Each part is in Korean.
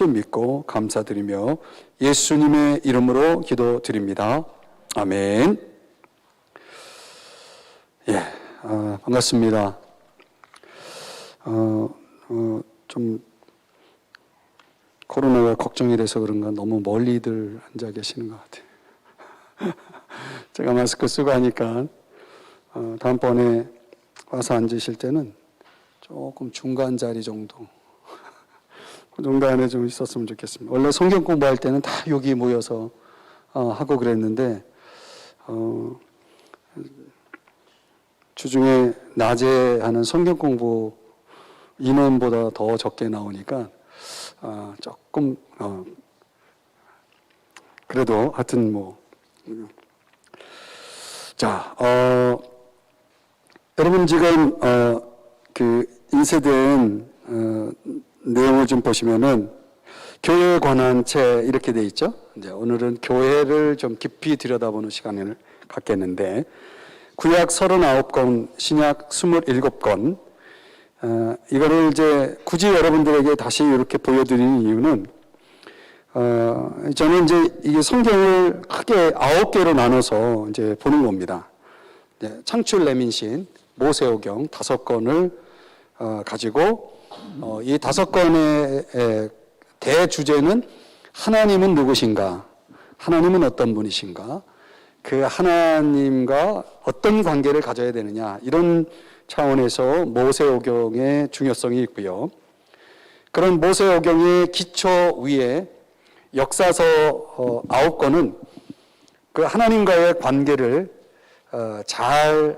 또 믿고 감사드리며 예수님의 이름으로 기도드립니다. 아멘. 예, 반갑습니다. 좀 코로나가 걱정이 돼서 그런가 너무 멀리들 앉아 계시는 것 같아요. 제가 마스크 쓰고 하니까 다음번에 와서 앉으실 때는 조금 중간 자리 정도 그 정도 안에 좀 있었으면 좋겠습니다. 원래 성경 공부할 때는 다 여기 모여서 하고 그랬는데 주중에 낮에 하는 성경 공부 인원보다 더 적게 나오니까 조금 그래도 하여튼 뭐 자, 여러분 지금 그 인쇄된 내용을 좀 보시면은 교회에 관한 책 이렇게 돼 있죠. 이제 오늘은 교회를 좀 깊이 들여다보는 시간을 갖겠는데 구약 39권, 신약 27권 이거를 이제 굳이 여러분들에게 다시 이렇게 보여드리는 이유는 저는 이제 이게 성경을 크게 9개로 나눠서 이제 보는 겁니다. 창출 레민신, 모세오경 5권을 가지고 이 5권의 대주제는 하나님은 누구신가? 하나님은 어떤 분이신가? 그 하나님과 어떤 관계를 가져야 되느냐? 이런 차원에서 모세오경의 중요성이 있고요. 그런 모세오경의 기초 위에 역사서 9권은 그 하나님과의 관계를 잘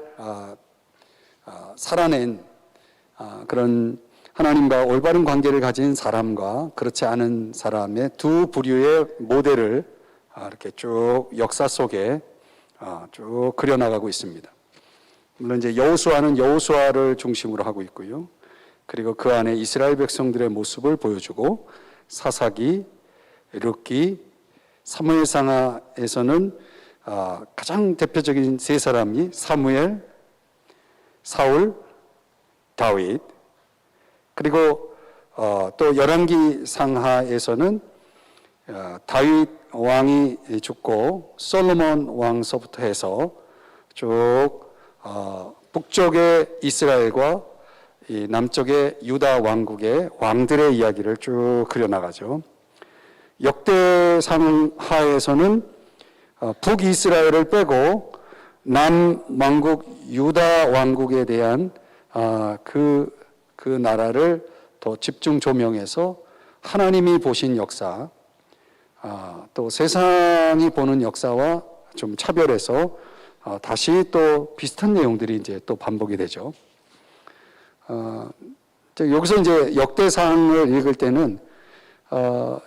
살아낸 그런 하나님과 올바른 관계를 가진 사람과 그렇지 않은 사람의 두 부류의 모델을 이렇게 쭉 역사 속에 쭉 그려나가고 있습니다. 물론 이제 여호수아는 여호수아를 중심으로 하고 있고요. 그리고 그 안에 이스라엘 백성들의 모습을 보여주고 사사기, 룻기, 사무엘상하에서는 가장 대표적인 세 사람이 사무엘, 사울, 다윗. 그리고 또 열왕기 상하에서는 다윗 왕이 죽고 솔로몬 왕서부터 해서 쭉 북쪽의 이스라엘과 이 남쪽의 유다 왕국의 왕들의 이야기를 쭉 그려나가죠. 역대상하에서는 북이스라엘을 빼고 남왕국 유다 왕국에 대한 그 나라를 더 집중 조명해서 하나님이 보신 역사, 또 세상이 보는 역사와 좀 차별해서 다시 또 비슷한 내용들이 이제 또 반복이 되죠. 여기서 이제 역대상을 읽을 때는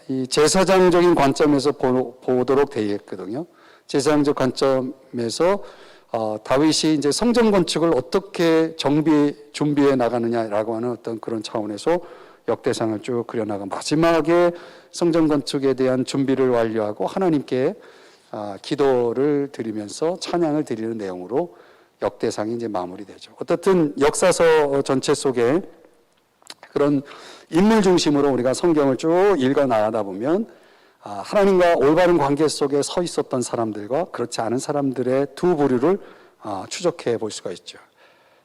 이 제사장적인 관점에서 보도록 되어 있거든요. 제사장적 관점에서 다윗이 이제 성전 건축을 어떻게 준비해 나가느냐라고 하는 어떤 그런 차원에서 역대상을 쭉 그려나가 마지막에 성전 건축에 대한 준비를 완료하고 하나님께 기도를 드리면서 찬양을 드리는 내용으로 역대상이 이제 마무리되죠. 어떻든 역사서 전체 속에 그런 인물 중심으로 우리가 성경을 쭉 읽어 나가다 보면 하나님과 올바른 관계 속에 서 있었던 사람들과 그렇지 않은 사람들의 두 부류를 추적해 볼 수가 있죠.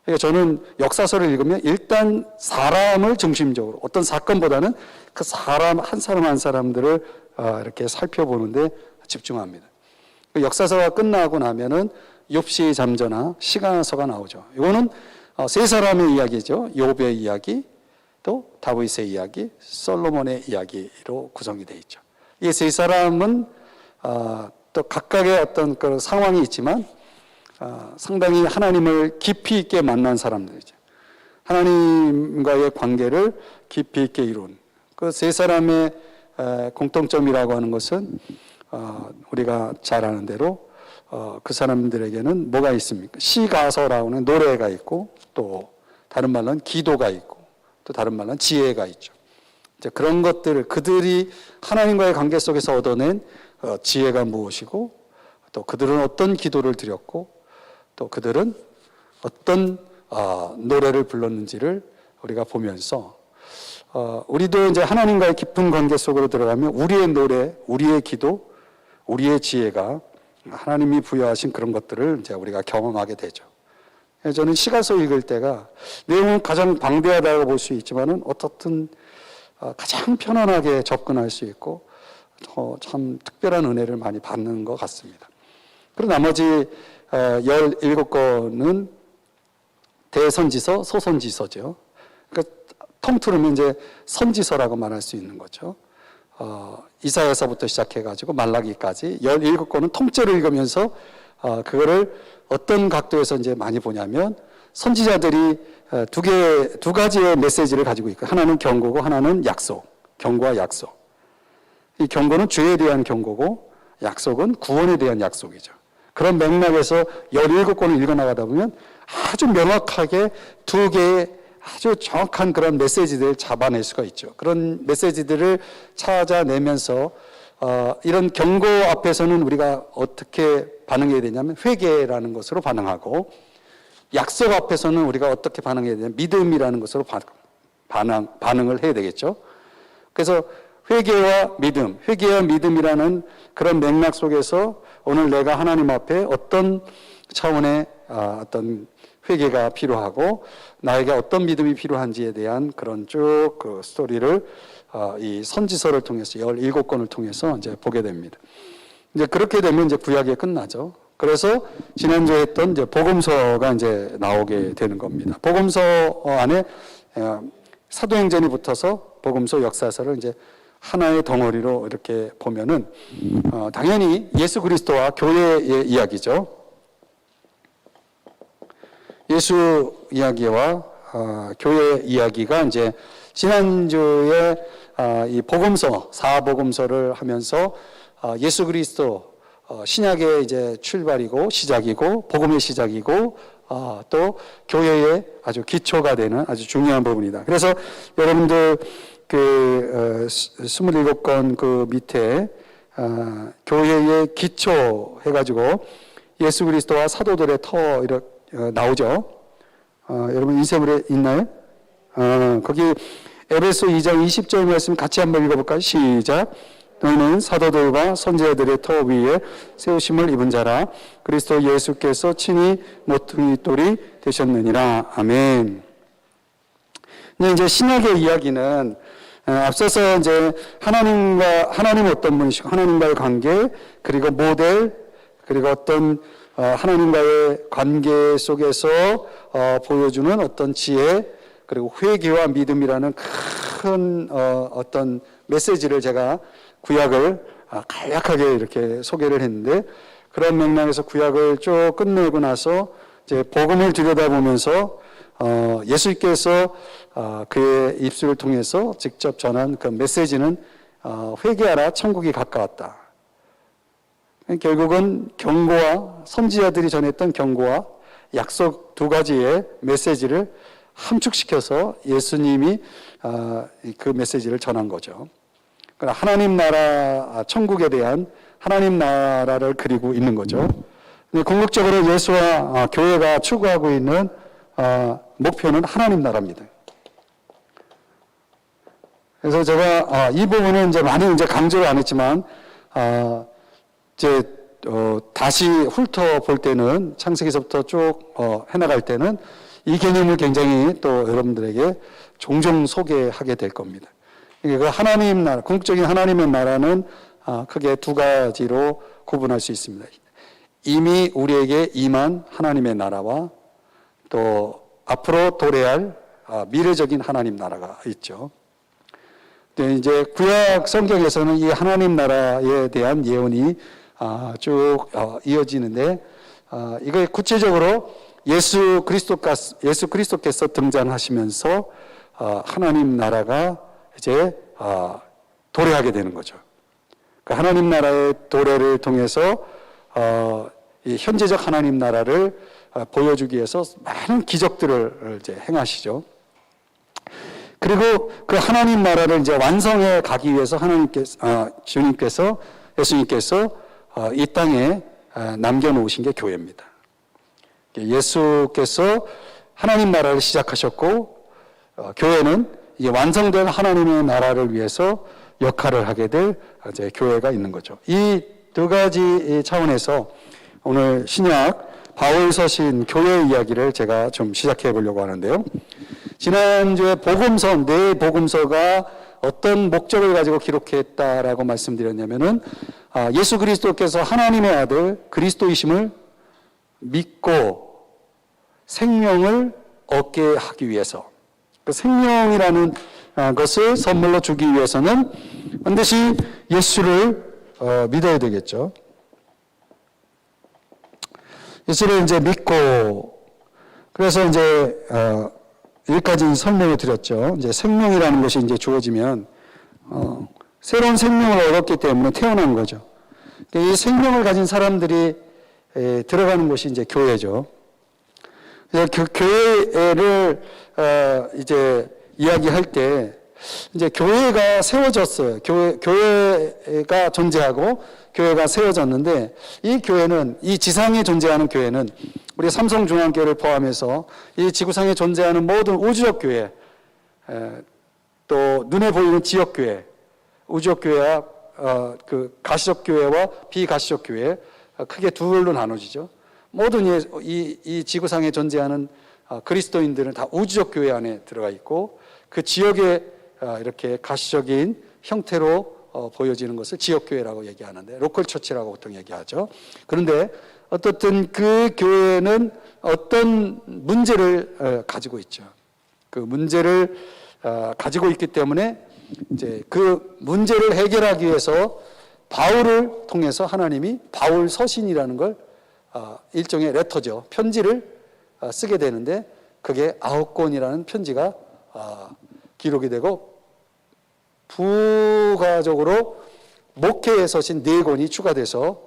그러니까 저는 역사서를 읽으면 일단 사람을 중심적으로 어떤 사건보다는 그 사람 한 사람 한 사람들을 이렇게 살펴보는데 집중합니다. 역사서가 끝나고 나면은 욥시 잠저나 시가서가 나오죠. 이거는 세 사람의 이야기죠. 욥의 이야기, 또 다윗의 이야기, 솔로몬의 이야기로 구성이 되어 있죠. 이 세 사람은 또 각각의 어떤 그 상황이 있지만 상당히 하나님을 깊이 있게 만난 사람들이죠. 하나님과의 관계를 깊이 있게 이룬 그 세 사람의 공통점이라고 하는 것은 우리가 잘 아는 대로 그 사람들에게는 뭐가 있습니까? 시가서라고 하는 노래가 있고 또 다른 말로는 기도가 있고 또 다른 말로는 지혜가 있죠. 이제 그런 것들을 그들이 하나님과의 관계 속에서 얻어낸 지혜가 무엇이고 또 그들은 어떤 기도를 드렸고 또 그들은 어떤 노래를 불렀는지를 우리가 보면서 우리도 이제 하나님과의 깊은 관계 속으로 들어가면 우리의 노래, 우리의 기도, 우리의 지혜가 하나님이 부여하신 그런 것들을 이제 우리가 경험하게 되죠. 저는 시가서 읽을 때가 내용은 가장 방대하다고 볼 수 있지만은 어떻든 가장 편안하게 접근할 수 있고 참 특별한 은혜를 많이 받는 것 같습니다. 그리고 나머지 17권은 대선지서, 소선지서죠. 그러니까 통틀으면 이제 선지서라고 말할 수 있는 거죠. 이사야서부터 시작해가지고 말라기까지 17권은 통째로 읽으면서 그거를 어떤 각도에서 이제 많이 보냐면 선지자들이 두 가지의 메시지를 가지고 있고 하나는 경고고 하나는 약속, 경고와 약속. 이 경고는 죄에 대한 경고고 약속은 구원에 대한 약속이죠. 그런 맥락에서 17권을 읽어나가다 보면 아주 명확하게 두 개의 아주 정확한 그런 메시지들을 잡아낼 수가 있죠. 그런 메시지들을 찾아내면서 이런 경고 앞에서는 우리가 어떻게 반응해야 되냐면 회개라는 것으로 반응하고, 약속 앞에서는 우리가 어떻게 반응해야 되냐면 믿음이라는 것으로 반응을 해야 되겠죠. 그래서 회개와 믿음, 회개와 믿음이라는 그런 맥락 속에서 오늘 내가 하나님 앞에 어떤 차원의 어떤 회개가 필요하고 나에게 어떤 믿음이 필요한지에 대한 그런 쭉 그 스토리를 이 선지서를 통해서 17권을 통해서 이제 보게 됩니다. 이제 그렇게 되면 이제 구약이 끝나죠. 그래서 지난주에 했던 이제 복음서가 이제 나오게 되는 겁니다. 복음서 안에 사도행전이 붙어서 복음서, 역사서를 이제 하나의 덩어리로 이렇게 보면은 당연히 예수 그리스도와 교회의 이야기죠. 예수 이야기와 교회 이야기가 이제 지난주에 이 복음서, 사복음서를 하면서 예수 그리스도 신약의 이제 출발이고 시작이고 복음의 시작이고 또 교회의 아주 기초가 되는 아주 중요한 부분이다. 그래서 여러분들 그 27권 그 밑에 교회의 기초 해가지고 예수 그리스도와 사도들의 터 이렇게 나오죠. 여러분 인쇄물에 있나요? 거기 에베소 2장 20절 말씀 같이 한번 읽어볼까요? 시작. 너희는 사도들과 선지자들의 터 위에 세우심을 입은 자라 그리스도 예수께서 친히 모퉁이 돌이 되셨느니라. 아멘. 근데 이제 신약의 이야기는 앞서서 이제 하나님 어떤 분이시고 하나님과의 관계, 그리고 모델, 그리고 어떤 하나님과의 관계 속에서 보여주는 어떤 지혜, 그리고 회개와 믿음이라는 큰 어떤 메시지를 제가 구약을 간략하게 이렇게 소개를 했는데, 그런 맥락에서 구약을 쭉 끝내고 나서 이제 복음을 들여다보면서 예수께서 그의 입술을 통해서 직접 전한 그 메시지는 회개하라, 천국이 가까웠다. 결국은 경고와 선지자들이 전했던 경고와 약속 두 가지의 메시지를 함축시켜서 예수님이 그 메시지를 전한 거죠. 하나님 나라, 천국에 대한 하나님 나라를 그리고 있는 거죠. 궁극적으로 예수와 교회가 추구하고 있는 목표는 하나님 나라입니다. 그래서 제가 이 부분은 이제 많이 이제 강조를 안 했지만 이제 다시 훑어 볼 때는 창세기서부터 쭉 해나갈 때는 이 개념을 굉장히 또 여러분들에게 종종 소개하게 될 겁니다. 그 하나님 나라, 궁극적인 하나님의 나라는 크게 두 가지로 구분할 수 있습니다. 이미 우리에게 임한 하나님의 나라와 또 앞으로 도래할 미래적인 하나님 나라가 있죠. 근데 이제 구약 성경에서는 이 하나님 나라에 대한 예언이 쭉 이어지는데 이걸 구체적으로 예수 그리스도께서 등장하시면서 하나님 나라가 이제 도래하게 되는 거죠. 그 하나님 나라의 도래를 통해서 이 현재적 하나님 나라를 보여주기 위해서 많은 기적들을 이제 행하시죠. 그리고 그 하나님 나라를 이제 완성해 가기 위해서 예수님께서 이 땅에 남겨놓으신 게 교회입니다. 예수께서 하나님 나라를 시작하셨고 교회는 이 완성된 하나님의 나라를 위해서 역할을 하게 될 이제 교회가 있는 거죠. 이 두 가지 차원에서 오늘 신약 바울 서신 교회 이야기를 제가 좀 시작해 보려고 하는데요. 지난주에 복음서, 네 복음서가 어떤 목적을 가지고 기록했다라고 말씀드렸냐면은 예수 그리스도께서 하나님의 아들 그리스도이심을 믿고 생명을 얻게 하기 위해서, 그 생명이라는 것을 선물로 주기 위해서는 반드시 예수를 믿어야 되겠죠. 예수를 이제 믿고, 그래서 이제 여기까지 설명을 드렸죠. 이제 생명이라는 것이 이제 주어지면 새로운 생명을 얻었기 때문에 태어난 거죠. 이 생명을 가진 사람들이 들어가는 곳이 이제 교회죠. 그래서 그 교회를 이제 이야기할 때 이제 교회가 세워졌어요. 교회가 존재하고 교회가 세워졌는데, 이 교회는, 이 지상에 존재하는 교회는 우리 삼성중앙교회를 포함해서 이 지구상에 존재하는 모든 우주적 교회, 또 눈에 보이는 지역 교회, 우주적 교회와 그 가시적 교회와 비가시적 교회, 크게 둘로 나눠지죠. 모든 이 지구상에 존재하는 그리스도인들은 다 우주적 교회 안에 들어가 있고, 그 지역에 이렇게 가시적인 형태로 보여지는 것을 지역교회라고 얘기하는데, 로컬 처치라고 보통 얘기하죠. 그런데 어떻든 그 교회는 어떤 문제를 가지고 있죠. 그 문제를 가지고 있기 때문에 이제 그 문제를 해결하기 위해서 바울을 통해서 하나님이 바울 서신이라는 걸 일종의 레터죠. 편지를 쓰게 되는데, 그게 9권이라는 편지가 기록이 되고, 부가적으로 목회의 서신 4권이 추가돼서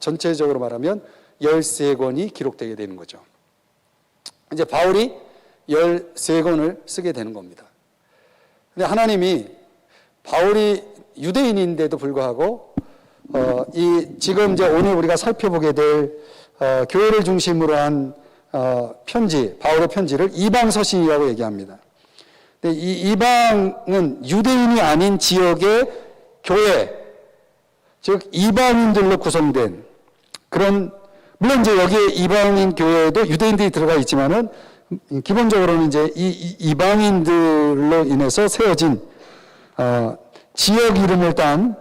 전체적으로 말하면 13권이 기록되게 되는 거죠. 이제 바울이 13권을 쓰게 되는 겁니다. 근데 하나님이, 바울이 유대인인데도 불구하고 지금 이제 오늘 우리가 살펴보게 될 교회를 중심으로 한 편지, 바울의 편지를 이방 서신이라고 얘기합니다. 이 이방은 유대인이 아닌 지역의 교회, 즉 이방인들로 구성된 그런, 물론 이제 여기에 이방인 교회에도 유대인들이 들어가 있지만은 기본적으로는 이제 이 이방인들로 인해서 세워진 지역 이름을 딴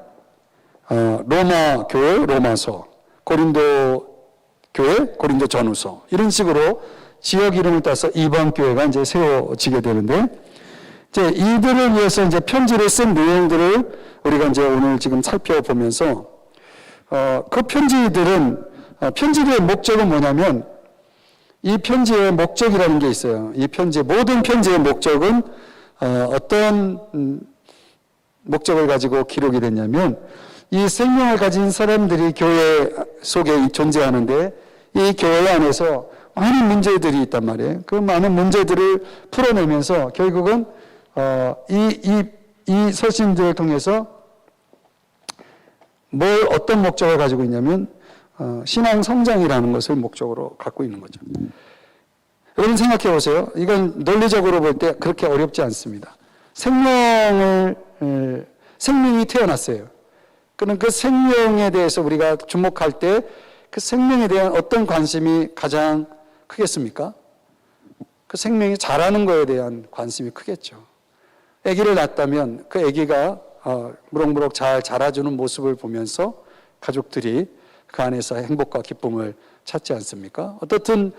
로마 교회, 로마서, 고린도 교회, 고린도 전후서, 이런 식으로 지역 이름을 따서 이방 교회가 이제 세워지게 되는데, 이제 이들을 위해서 이제 편지를 쓴 내용들을 우리가 이제 오늘 지금 살펴보면서, 그 편지들은, 편지의 목적은 뭐냐면, 이 편지의 목적이라는 게 있어요. 이 편지, 모든 편지의 목적은 어떤 목적을 가지고 기록이 됐냐면, 이 생명을 가진 사람들이 교회 속에 존재하는데, 이 교회 안에서 많은 문제들이 있단 말이에요. 그 많은 문제들을 풀어내면서 결국은 이 서신들을 통해서 어떤 목적을 가지고 있냐면 신앙 성장이라는 것을 목적으로 갖고 있는 거죠. 여러분 생각해 보세요. 이건 논리적으로 볼 때 그렇게 어렵지 않습니다. 생명이 태어났어요. 그럼 그 생명에 대해서 우리가 주목할 때 그 생명에 대한 어떤 관심이 가장 크겠습니까? 그 생명이 자라는 거에 대한 관심이 크겠죠. 아기를 낳았다면 그 아기가 무럭무럭 잘 자라주는 모습을 보면서 가족들이 그 안에서 행복과 기쁨을 찾지 않습니까? 어떻든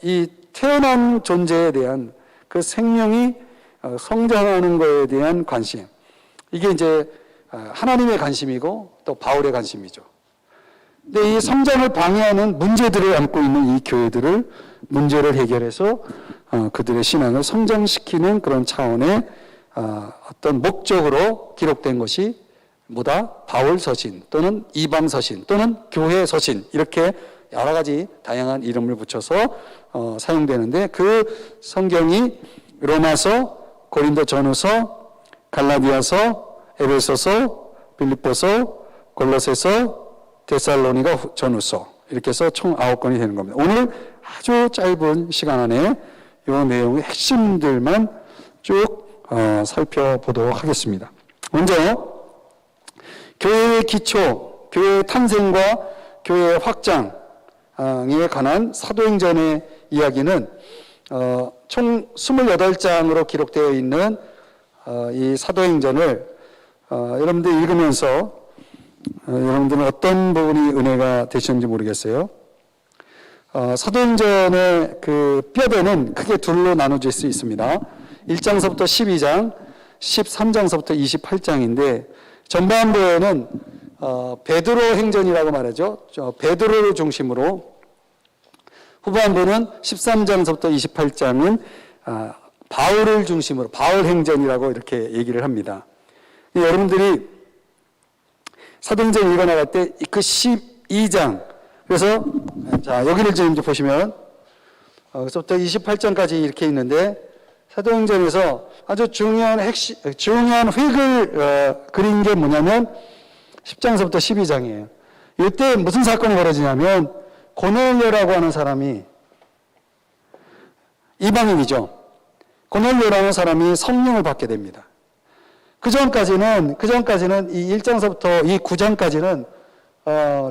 이 태어난 존재에 대한 그 생명이 성장하는 것에 대한 관심, 이게 이제 하나님의 관심이고 또 바울의 관심이죠. 근데 이 성장을 방해하는 문제들을 안고 있는 이 교회들을 문제를 해결해서 그들의 신앙을 성장시키는 그런 차원의 어떤 목적으로 기록된 것이 뭐다? 바울 서신 또는 이방 서신 또는 교회 서신, 이렇게 여러 가지 다양한 이름을 붙여서 사용되는데, 그 성경이 로마서, 고린도 전후서, 갈라디아서, 에베소서, 빌립보서, 골로새서, 데살로니가 전후서, 이렇게 해서 총 9권이 되는 겁니다. 오늘 아주 짧은 시간 안에 이 내용의 핵심들만 쭉 살펴보도록 하겠습니다. 먼저 교회의 기초, 교회의 탄생과 교회의 확장에 관한 사도행전의 이야기는 총 28장으로 기록되어 있는 이 사도행전을 여러분들이 읽으면서 여러분들은 어떤 부분이 은혜가 되셨는지 모르겠어요. 사도행전의 그 뼈대는 크게 둘로 나눠질 수 있습니다. 1장서부터 12장, 13장서부터 28장인데 전반부에는 베드로 행전이라고 말하죠. 베드로를 중심으로, 후반부는 13장서부터 28장은 바울을 중심으로 바울 행전이라고 이렇게 얘기를 합니다. 여러분들이 사도행전 읽어나갈 때 그 12장, 그래서 자 여기를 지금 이제 보시면 그래서부터 28장까지 이렇게 있는데, 사도행전에서 아주 중요한 획을 그린 게 뭐냐면 10장서부터 12장이에요. 이때 무슨 사건이 벌어지냐면 고넬료라고 하는 사람이, 이방인이죠. 고넬료라는 사람이 성령을 받게 됩니다. 그 전까지는 이 1장서부터 이 9장까지는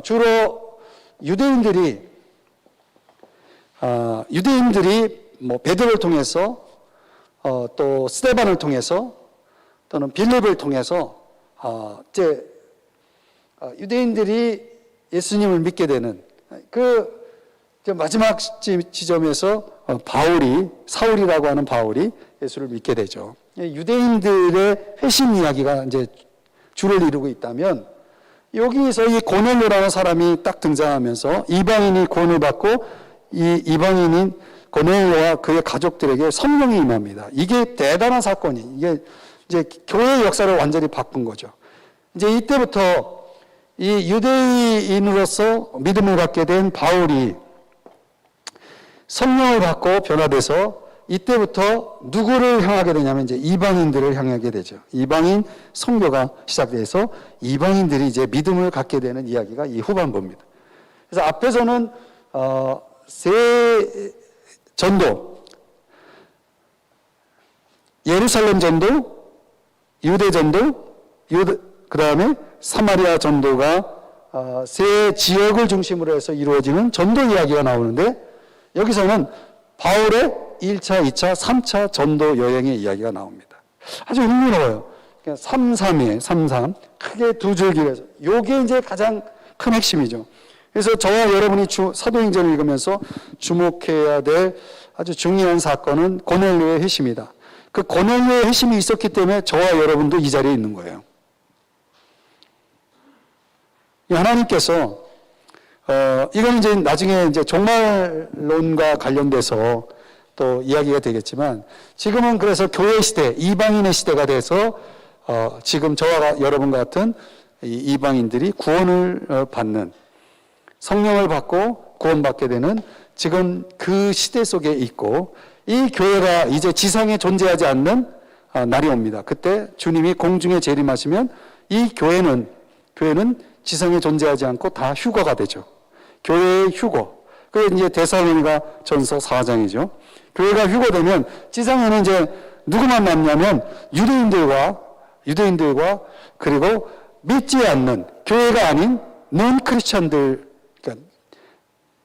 주로 유대인들이 뭐 베드로를 통해서 또 스데반을 통해서 또는 빌립을 통해서 유대인들이 예수님을 믿게 되는 그 마지막 지점에서 사울이라고 하는 바울이 예수를 믿게 되죠. 유대인들의 회심 이야기가 이제 주를 이루고 있다면, 여기서 이 고넬료라는 사람이 딱 등장하면서 이방인이 구원을 받고 이 이방인인 고넬료와 그의 가족들에게 성령이 임합니다. 이게 대단한 사건이, 이게 이제 교회의 역사를 완전히 바꾼 거죠. 이제 이때부터 이 유대인으로서 믿음을 갖게 된 바울이 성령을 받고 변화돼서 이때부터 누구를 향하게 되냐면 이제 이방인들을 향하게 되죠. 이방인 선교가 시작돼서 이방인들이 이제 믿음을 갖게 되는 이야기가 이 후반부입니다. 그래서 앞에서는 세 전도, 예루살렘 전도, 유대 전도, 그 다음에 사마리아 전도가 세 지역을 중심으로 해서 이루어지는 전도 이야기가 나오는데, 여기서는 바울의 1차, 2차, 3차 전도 여행의 이야기가 나옵니다. 아주 흥미로워요. 그러니까 3.3이에요. 3.3. 크게 두 줄기로 해서. 요게 이제 가장 큰 핵심이죠. 그래서 저와 여러분이 사도행전을 읽으면서 주목해야 될 아주 중요한 사건은 고넬료의 회심이다. 그 고넬료의 회심이 있었기 때문에 저와 여러분도 이 자리에 있는 거예요. 하나님께서 이건 이제 나중에 이제 종말론과 관련돼서 또 이야기가 되겠지만, 지금은 그래서 교회 시대, 이방인의 시대가 돼서 지금 저와 여러분 같은 이방인들이 구원을 받는, 성령을 받고 구원받게 되는 지금 그 시대 속에 있고, 이 교회가 이제 지상에 존재하지 않는 날이 옵니다. 그때 주님이 공중에 재림하시면 이 교회는 지상에 존재하지 않고 다 휴거가 되죠. 교회의 휴거. 그게 이제 데살로니가 전서 4장이죠. 교회가 휴거되면 지상에는 이제 누구만 남냐면 유대인들과 그리고 믿지 않는, 교회가 아닌 넌 크리스천들, 그러니까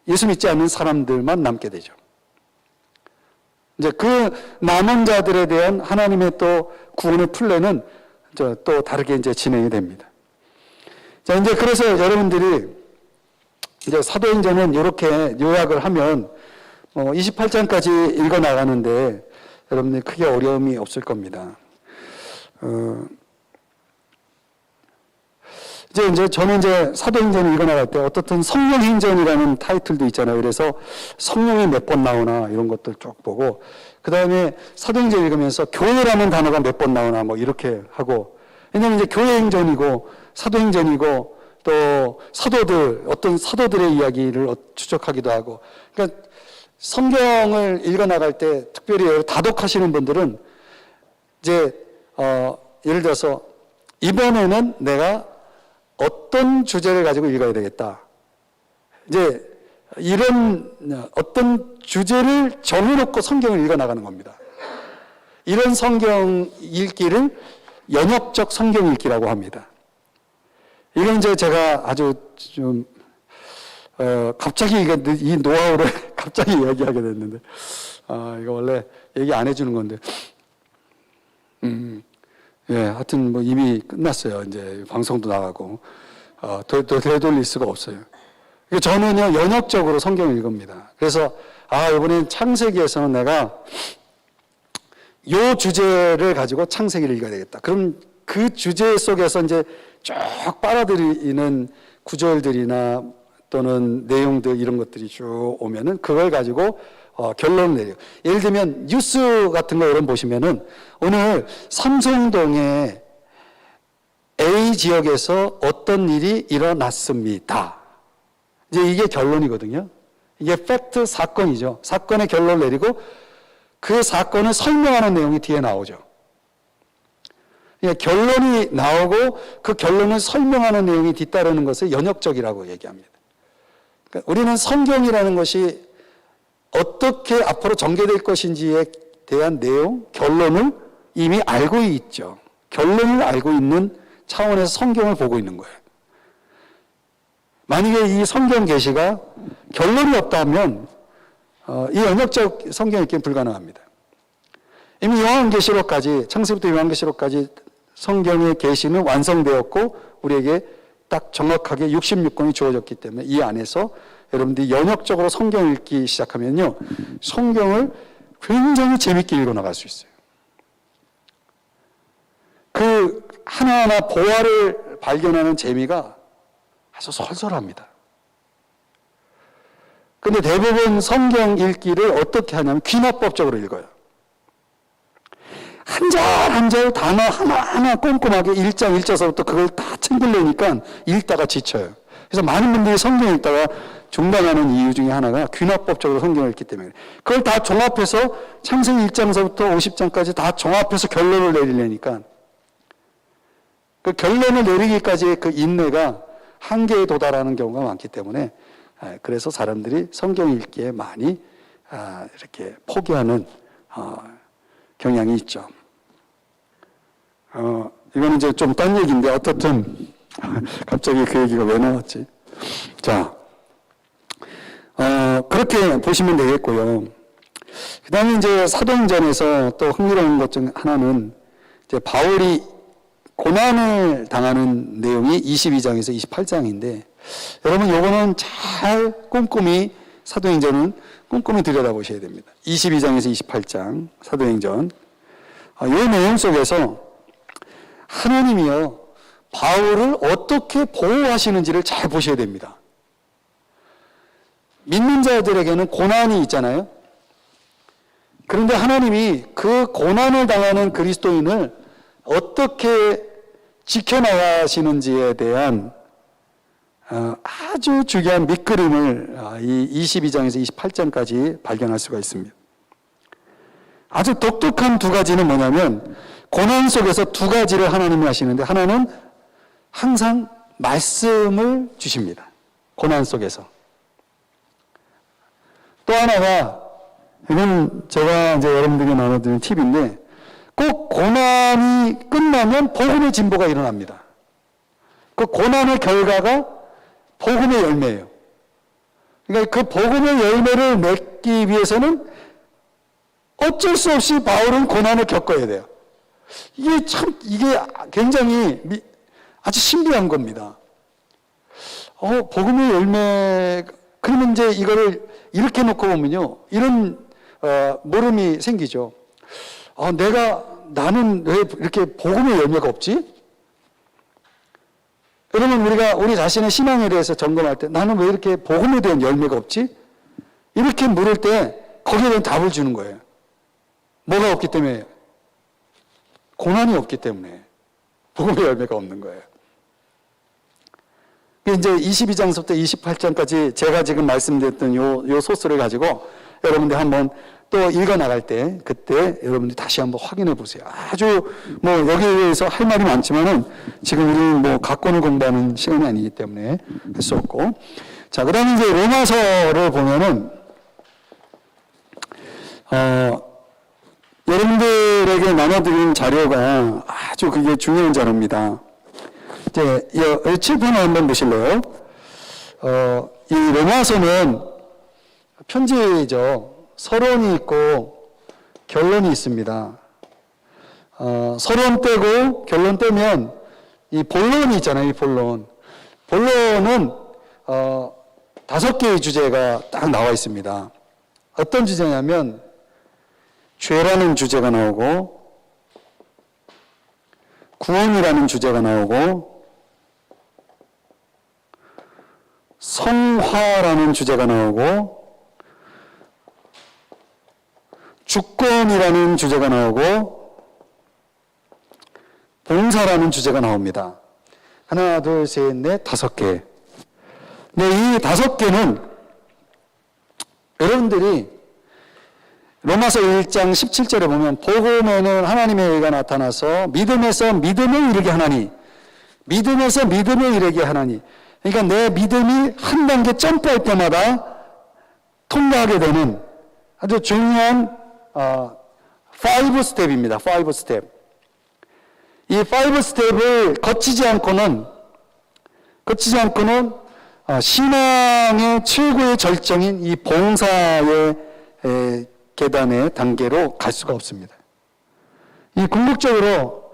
예수 믿지 않는 사람들만 남게 되죠. 이제 그 남은 자들에 대한 하나님의 또 구원의 플랜은 또 다르게 이제 진행이 됩니다. 자, 이제 그래서 여러분들이 이제 사도행전은 이렇게 요약을 하면 28장까지 읽어 나가는데 여러분들 크게 어려움이 없을 겁니다. 이제 저는 이제 사도행전을 읽어 나갈 때 어떻든 성령행전이라는 타이틀도 있잖아요. 그래서 성령이 몇 번 나오나 이런 것들 쭉 보고, 그 다음에 사도행전 읽으면서 교회라는 단어가 몇 번 나오나 뭐 이렇게 하고, 왜냐면 이제 교회행전이고 사도행전이고 또 어떤 사도들의 이야기를 추적하기도 하고, 그러니까 성경을 읽어 나갈 때 특별히 다독하시는 분들은 이제 예를 들어서 이번에는 내가 어떤 주제를 가지고 읽어야 되겠다. 이제 이런 어떤 주제를 정해놓고 성경을 읽어 나가는 겁니다. 이런 성경 읽기를 연역적 성경 읽기라고 합니다. 이건 이제 제가 아주 좀 갑자기 이 노하우를 갑자기 이야기하게 됐는데, 이거 원래 얘기 안 해주는 건데, 예, 하여튼 뭐 이미 끝났어요. 이제 방송도 나가고, 되돌릴 수가 없어요. 저는요, 연역적으로 성경을 읽습니다. 그래서, 이번엔 창세기에서는 내가 요 주제를 가지고 창세기를 읽어야 되겠다. 그럼 그 주제 속에서 이제 쭉 빨아들이는 구절들이나 또는 내용들 이런 것들이 쭉 오면은 그걸 가지고 결론을 내려요. 예를 들면 뉴스 같은 거 여러분 보시면은 오늘 삼성동의 A 지역에서 어떤 일이 일어났습니다. 이제 이게 결론이거든요. 이게 팩트 사건이죠. 사건의 결론을 내리고 그 사건을 설명하는 내용이 뒤에 나오죠. 결론이 나오고 그 결론을 설명하는 내용이 뒤따르는 것을 연역적이라고 얘기합니다. 그러니까 우리는 성경이라는 것이 어떻게 앞으로 전개될 것인지에 대한 내용, 결론을 이미 알고 있죠. 결론을 알고 있는 차원에서 성경을 보고 있는 거예요. 만약에 이 성경 계시가 결론이 없다면 이 연역적 성경 읽기는 불가능합니다. 이미 요한계시록까지, 창세기부터 요한계시록까지 성경의 계시는 완성되었고 우리에게 딱 정확하게 66권이 주어졌기 때문에 이 안에서 여러분들이 연역적으로 성경 읽기 시작하면요, 성경을 굉장히 재밌게 읽어 나갈 수 있어요. 그 하나하나 보화를 발견하는 재미가 아주 솔솔합니다. 근데 대부분 성경 읽기를 어떻게 하냐면 귀납법적으로 읽어요. 한 절 한 절 단어 하나하나 꼼꼼하게 1장 1절서부터 그걸 다 챙기려니까 읽다가 지쳐요. 그래서 많은 분들이 성경 읽다가 중단하는 이유 중에 하나가 귀납법적으로 성경을 읽기 때문에 그걸 다 종합해서 창세기 1장서부터 50장까지 다 종합해서 결론을 내리려니까 그 결론을 내리기까지의 그 인내가 한계에 도달하는 경우가 많기 때문에 그래서 사람들이 성경 읽기에 많이 이렇게 포기하는 경향이 있죠. 이거는 이제 좀 딴 얘기인데 어떻든 갑자기 그 얘기가 왜 나왔지? 자, 그렇게 보시면 되겠고요. 그 다음에 이제 사도행전에서 또 흥미로운 것 중 하나는 이제 바울이 고난을 당하는 내용이 22장에서 28장인데 여러분 요거는 잘 꼼꼼히 사도행전은 꼼꼼히 들여다보셔야 됩니다. 22장에서 28장 사도행전 이 내용 속에서 하나님이요 바울을 어떻게 보호하시는지를 잘 보셔야 됩니다. 믿는 자들에게는 고난이 있잖아요. 그런데 하나님이 그 고난을 당하는 그리스도인을 어떻게 지켜나가시는지에 대한 아주 중요한 밑그림을 이 22장에서 28장까지 발견할 수가 있습니다. 아주 독특한 두 가지는 뭐냐면 고난 속에서 두 가지를 하나님이 하시는데 하나는 항상 말씀을 주십니다. 고난 속에서. 또 하나가 이건 제가 이제 여러분들에게 나눠드리는 팁인데 꼭 고난이 끝나면 복음의 진보가 일어납니다. 그 고난의 결과가 복음의 열매예요. 그러니까 그 복음의 열매를 맺기 위해서는 어쩔 수 없이 바울은 고난을 겪어야 돼요. 이게 굉장히 아주 신비한 겁니다. 복음의 열매, 그러면 이제 이거를 이렇게 놓고 보면요. 이런, 물음이 생기죠. 나는 왜 이렇게 복음의 열매가 없지? 여러분, 우리 자신의 신앙에 대해서 점검할 때 나는 왜 이렇게 복음에 대한 열매가 없지? 이렇게 물을 때 거기에 대한 답을 주는 거예요. 뭐가 없기 때문에? 고난이 없기 때문에. 복음의 열매가 없는 거예요. 이제 22장부터 28장까지 제가 지금 말씀드렸던 요 소스를 가지고 여러분들 한번 또 읽어나갈 때 그때 여러분들이 다시 한번 확인해 보세요. 아주 여기에 대해서 할 말이 많지만은 지금 우리 각본을 공부하는 시간이 아니기 때문에 할 수 없고. 자, 그 다음에 이제 로마서를 보면은, 여러분들에게 나눠드리는 자료가 아주 그게 중요한 자료입니다. 이제 7편을 한번 보실래요? 이 로마서는 편지죠. 서론이 있고 결론이 있습니다. 서론 떼고 결론 떼면 이 본론이 있잖아요. 이 본론. 본론은 5개의 주제가 딱 나와 있습니다. 어떤 주제냐면 죄라는 주제가 나오고 구원이라는 주제가 나오고 성화라는 주제가 나오고 주권이라는 주제가 나오고 봉사라는 주제가 나옵니다. 하나, 둘, 셋, 넷, 5개. 네, 이 5개는 여러분들이 로마서 1장 17절에 보면 복음에는 하나님의 의가 나타나서 믿음에서 믿음에 이르게 하나니, 믿음에서 믿음에 이르게 하나니. 그러니까 내 믿음이 한 단계 점프할 때마다 통과하게 되는 아주 중요한 5스텝입니다. 5스텝. 이 5스텝을 거치지 않고는 신앙의 최고의 절정인 이 봉사의 계단의 단계로 갈 수가 없습니다. 이 궁극적으로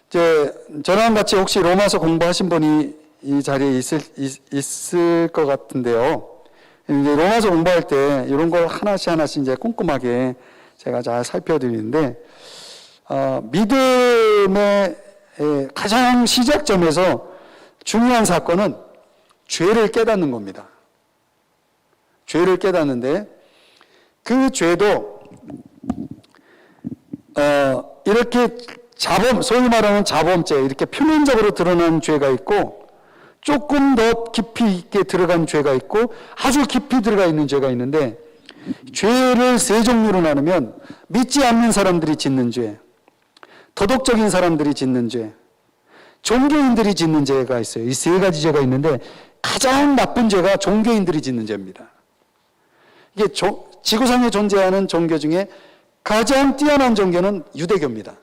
이제 저랑 같이 혹시 로마서 공부하신 분이 이 자리에 있을 것 같은데요. 이제 로마서 공부할 때 이런 걸 하나씩 이제 꼼꼼하게 제가 잘 살펴드리는데 믿음의 가장 시작점에서 중요한 사건은 죄를 깨닫는 겁니다. 죄를 깨닫는데 그 죄도 이렇게 소위 말하는 자범죄, 이렇게 표면적으로 드러나는 죄가 있고 조금 더 깊이 있게 들어간 죄가 있고 아주 깊이 들어가 있는 죄가 있는데 죄를 3종류로 나누면 믿지 않는 사람들이 짓는 죄, 도덕적인 사람들이 짓는 죄, 종교인들이 짓는 죄가 있어요. 이 3가지 죄가 있는데 가장 나쁜 죄가 종교인들이 짓는 죄입니다. 이게 지구상에 존재하는 종교 중에 가장 뛰어난 종교는 유대교입니다.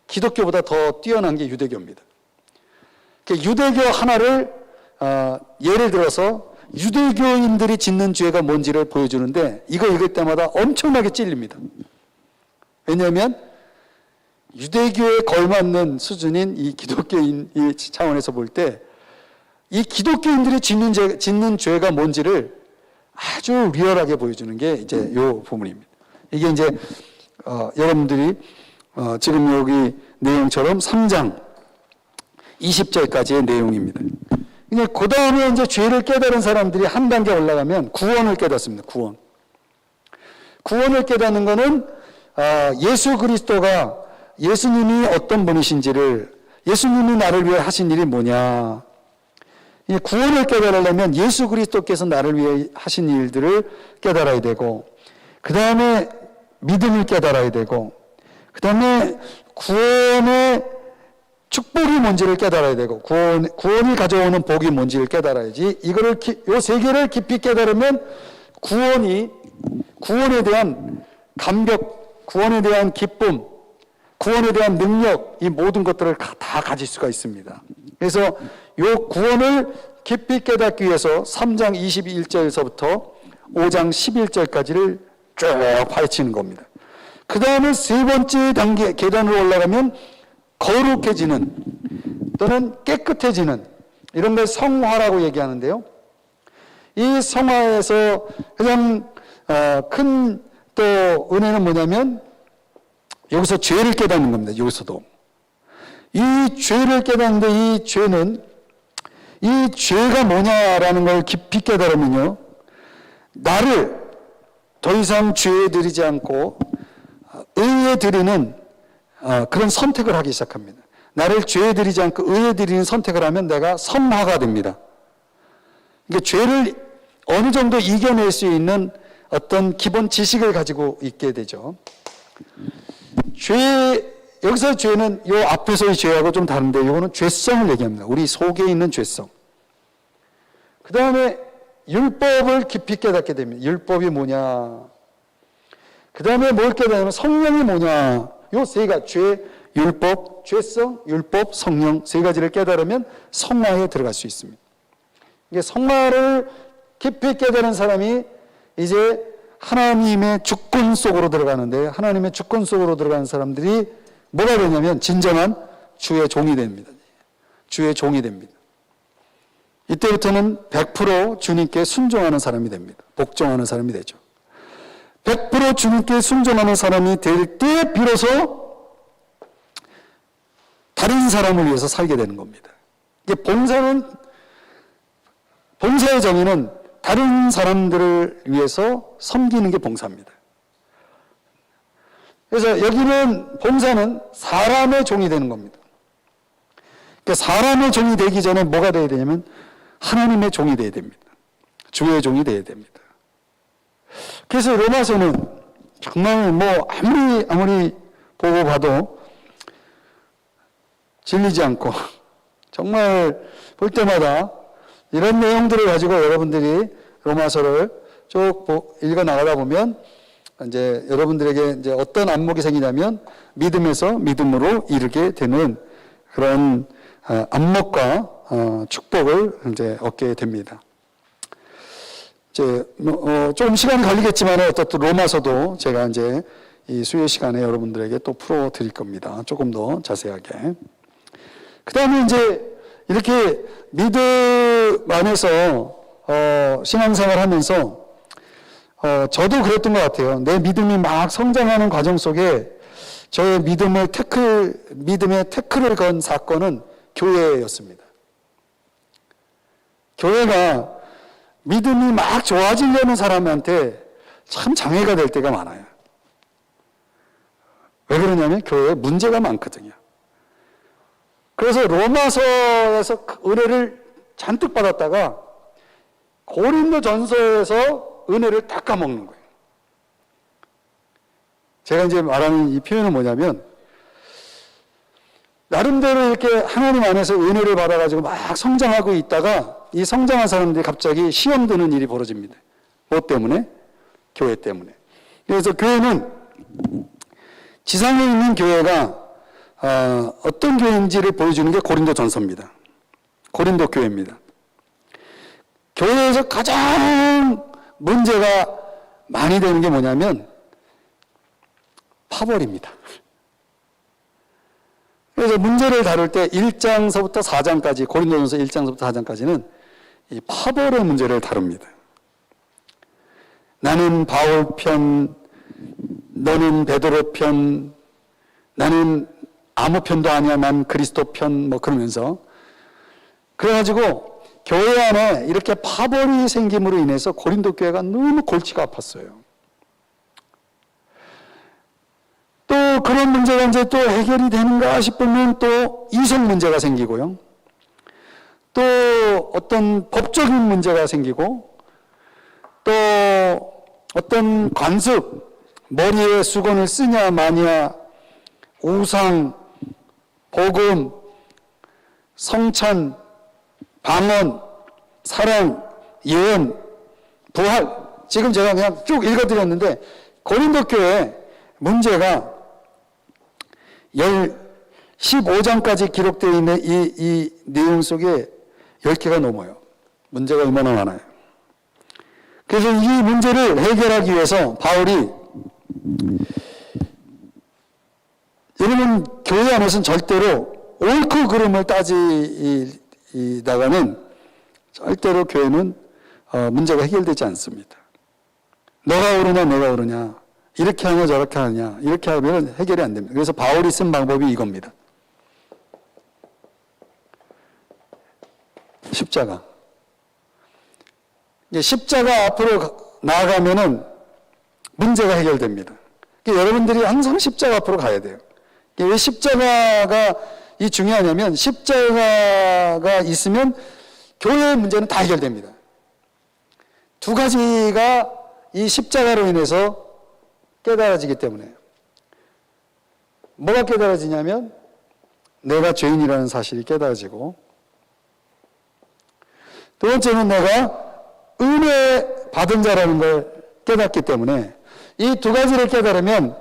기독교보다 더 뛰어난 게 유대교입니다. 유대교 하나를 예를 들어서 유대교인들이 짓는 죄가 뭔지를 보여주는데 이거 읽을 때마다 엄청나게 찔립니다. 왜냐하면 유대교에 걸맞는 수준인 이 기독교인 이 차원에서 볼 때 이 기독교인들이 짓는 죄가 뭔지를 아주 리얼하게 보여주는 게 이제 이 부분입니다. 이게 이제 여러분들이 지금 여기 내용처럼 3장 20절까지의 내용입니다. 그 다음에 이제 죄를 깨달은 사람들이 한 단계 올라가면 구원을 깨닫습니다. 구원을 깨닫는 것은 예수 그리스도가 예수님이 어떤 분이신지를, 예수님이 나를 위해 하신 일이 뭐냐. 이 구원을 깨달으려면 예수 그리스도께서 나를 위해 하신 일들을 깨달아야 되고, 그 다음에 믿음을 깨달아야 되고, 그 다음에 구원의 축복이 뭔지를 깨달아야 되고, 구원이 가져오는 복이 뭔지를 깨달아야지. 요 3개를 깊이 깨달으면 구원에 대한 감격, 구원에 대한 기쁨, 구원에 대한 능력, 이 모든 것들을 다 가질 수가 있습니다. 그래서 요 구원을 깊이 깨닫기 위해서 3장 21절에서부터 5장 11절까지를 쭉 파헤치는 겁니다. 그 다음에 3번째 단계 계단으로 올라가면 거룩해지는 또는 깨끗해지는, 이런 걸 성화라고 얘기하는데요. 이 성화에서 가장 큰 또 은혜는 뭐냐면 여기서 죄를 깨닫는 겁니다. 여기서도 이 죄를 깨닫는데 이 죄가 뭐냐라는 걸 깊이 깨달으면요, 나를 더 이상 죄에 들이지 않고 의에 들이는 그런 선택을 하기 시작합니다. 나를 죄에 들이지 않고 의에 들이는 선택을 하면 내가 성화가 됩니다. 그러니까 죄를 어느 정도 이겨낼 수 있는 어떤 기본 지식을 가지고 있게 되죠. 여기서 죄는 요 앞에서의 죄하고 좀 다른데, 이거는 죄성을 얘기합니다. 우리 속에 있는 죄성. 그 다음에 율법을 깊이 깨닫게 됩니다. 율법이 뭐냐. 그 다음에 뭘 깨달으면 성령이 뭐냐. 요 세 가지, 죄, 율법, 죄성, 율법, 성령 세 가지를 깨달으면 성화에 들어갈 수 있습니다. 이게 성화를 깊이 깨달은 사람이 이제 하나님의 주권 속으로 들어가는데, 하나님의 주권 속으로 들어가는 사람들이 뭐가 되냐면 진정한 주의 종이 됩니다. 주의 종이 됩니다. 이때부터는 100% 주님께 순종하는 사람이 됩니다. 복종하는 사람이 되죠. 100% 주님께 순종하는 사람이 될 때 비로소 다른 사람을 위해서 살게 되는 겁니다. 이게 봉사의 정의는 다른 사람들을 위해서 섬기는 게 봉사입니다. 그래서 여기는 봉사는 사람의 종이 되는 겁니다. 그러니까 사람의 종이 되기 전에 뭐가 되어야 되냐면 하나님의 종이 되어야 됩니다. 주의 종이 되어야 됩니다. 그래서 로마서는 정말 뭐 아무리 보고 봐도 질리지 않고 정말 볼 때마다 이런 내용들을 가지고 여러분들이 로마서를 쭉 읽어 나가다 보면 이제 여러분들에게 이제 어떤 안목이 생기냐면 믿음에서 믿음으로 이르게 되는 그런 안목과 축복을 이제 얻게 됩니다. 이제 좀 시간이 걸리겠지만 어떻든 로마서도 제가 이제 이 수요 시간에 여러분들에게 또 풀어 드릴 겁니다. 조금 더 자세하게. 그 다음에 이제 이렇게 믿음 안에서 신앙생활 하면서 저도 그랬던 것 같아요. 내 믿음이 막 성장하는 과정 속에 저의 믿음의 태클을 건 사건은 교회였습니다. 교회가 믿음이 막 좋아지려는 사람한테 참 장애가 될 때가 많아요. 왜 그러냐면 교회에 문제가 많거든요. 그래서 로마서에서 은혜를 잔뜩 받았다가 고린도전서에서 은혜를 다 까먹는 거예요. 제가 이제 말하는 이 표현은 뭐냐면 나름대로 이렇게 하나님 안에서 은혜를 받아가지고 막 성장하고 있다가 이 성장한 사람들이 갑자기 시험 드는 일이 벌어집니다. 뭐 때문에? 교회 때문에. 그래서 교회는 지상에 있는 교회가 어떤 교회인지를 보여주는 게 고린도전서입니다. 고린도 교회입니다. 교회에서 가장 문제가 많이 되는 게 뭐냐면 파벌입니다. 그래서 문제를 다룰 때 1장서부터 4장까지, 고린도전서 1장서부터 4장까지는 이 파벌의 문제를 다룹니다. 나는 바울 편, 너는 베드로 편, 나는 아무 편도 아니야, 난 그리스도 편, 뭐 그러면서. 그래가지고 교회 안에 이렇게 파벌이 생김으로 인해서 고린도 교회가 너무 골치가 아팠어요. 또 그런 문제가 이제 또 해결이 되는가 싶으면 또 이성 문제가 생기고요. 또 어떤 법적인 문제가 생기고 또 어떤 관습, 머리에 수건을 쓰냐 마냐, 우상, 복음, 성찬, 방언, 사랑, 예언, 부활. 지금 제가 그냥 쭉 읽어드렸는데 고린도 교회 문제가 15장까지 기록되어 있는 이 내용 속에 10개가 넘어요. 문제가 얼마나 많아요. 그래서 이 문제를 해결하기 위해서 바울이 여러분 교회 안에서는 절대로 옳고 그름을 따지다가는 절대로 교회는 문제가 해결되지 않습니다. 너가 옳으냐 내가 옳으냐 이렇게 하냐 저렇게 하냐 이렇게 하면 해결이 안 됩니다. 그래서 바울이 쓴 방법이 이겁니다. 십자가. 십자가 앞으로 나아가면은 문제가 해결됩니다. 여러분들이 항상 십자가 앞으로 가야 돼요. 왜 십자가가 이 중요하냐면 십자가가 있으면 교회의 문제는 다 해결됩니다. 두 가지가 이 십자가로 인해서 깨달아지기 때문에. 뭐가 깨달아지냐면 내가 죄인이라는 사실이 깨달아지고 두 번째는 내가 은혜 받은 자라는 걸 깨닫기 때문에 이 두 가지를 깨달으면